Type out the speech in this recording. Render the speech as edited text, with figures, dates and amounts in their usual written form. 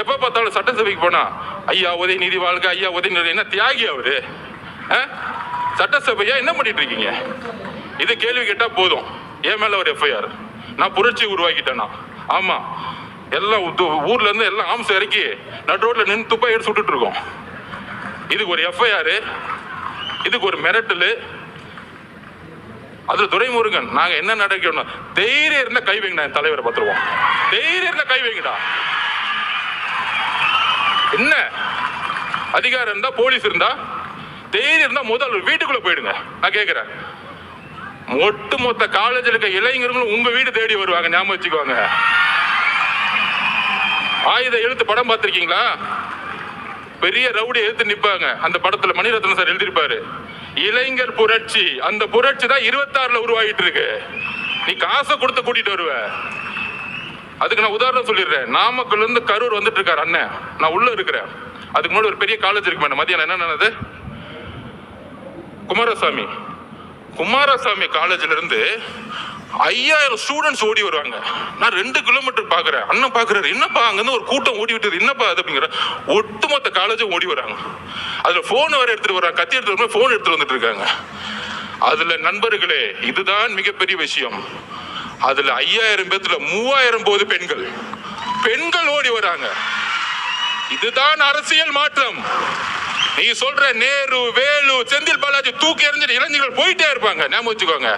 எப்ப பார்த்தாலும் சட்டசபைக்கு போனா ஐயா உதயநிதி வாழ்க, ஐயா உதயநிதி. என்ன தியாகி அவரு? சட்டசபையா என்ன பண்ணிட்டு இருக்கீங்க? இது கேள்வி கேட்டா போதும், என் மேல ஒரு எஃப்ஐஆர். நான் புரட்சி உருவாக்கிட்டேன்னா ஆமா, எல்லாம் ஊர்ல இருந்து எல்லாம் ஆம்ஸ் இறக்கி நடு ரோட்ல நின்று துப்பா எடுத்து சுட்டுட்டு இருக்கோம். இதுக்கு ஒரு எஃப்ஐஆர், இதுக்கு ஒரு மிரட்டல். அதுல துரைமுருகன் நாங்க என்ன நடக்கணும், தைரியம் இருந்தா கை வைங்கடா, என் தலைவரை பார்த்துருவோம். தைரியம் இருந்தா கை வைங்கடா. என்ன அதிகாரம் இருந்தா, போலீஸ் இருந்தா, தைரியம் இருந்தா முதல் வீட்டுக்குள்ள போயிடுங்க. நான் கேட்கிறேன், ஒட்டுமொத்த காலேஜில் இருக்க இளைஞர்களும் உங்க வீடு தேடி வருவாங்க, ஞாபகம் வச்சுக்குவாங்க. ஆயுத எழுத்து படம் பார்த்திருக்கீங்களா? பெரிய ரவுடி எழுத்து நிப்பாங்க. அந்த படத்துல மணிரத்னம் சார் எழுதியிருப்பாரு, இளைஞர் புரட்சி. அந்த புரட்சி தான் 26ல உருவாகிட்டு இருக்கு. நீ காசை கொடுத்து கூட்டிட்டு வருவ. அதுக்கு நான் உதாரணம் சொல்லிடுறேன். நாமக்கல்ல இருந்து கரூர் வந்துட்டு இருக்காரு அண்ணன், நான் உள்ள இருக்கிறேன். அதுக்கு முன்னாடி ஒரு பெரிய காலேஜ் இருக்கு மேடம், மதியானம் என்ன நடந்தது, குமாரசாமி காலேஜ்ல இருந்து 5000 ஸ்டூடெண்ட்ஸ் ஓடி வருவாங்க. நான் 2 கிலோமீட்டர் பாக்குறேன், அண்ணன் பாக்குறாரு, என்னப்பா அங்கிருந்து ஒரு கூட்டம் ஓடி விட்டது, என்னப்பா அது அப்படிங்கிற. ஒட்டுமொத்த காலேஜும் ஓடி வராங்க. அதுல போன் வேற எடுத்துட்டு வராங்க, கத்தி எடுத்துட்டு வர போன் எடுத்துட்டு வந்துட்டு இருக்காங்க. அதுல நண்பர்களே, இதுதான் மிகப்பெரிய விஷயம். அதுல 5000 பேத்துல 3000 போது பெண்கள் ஓடி வராங்க. இதுதான் அரசியல் மாற்றம். நீ சொல்ற நேரு, வேலு, செந்தில் பாலாஜி தூக்கி எறிஞ்சிட்டு இளைஞர்கள் போயிட்டே இருப்பாங்க, ஞாபகம் வச்சுக்கோங்க.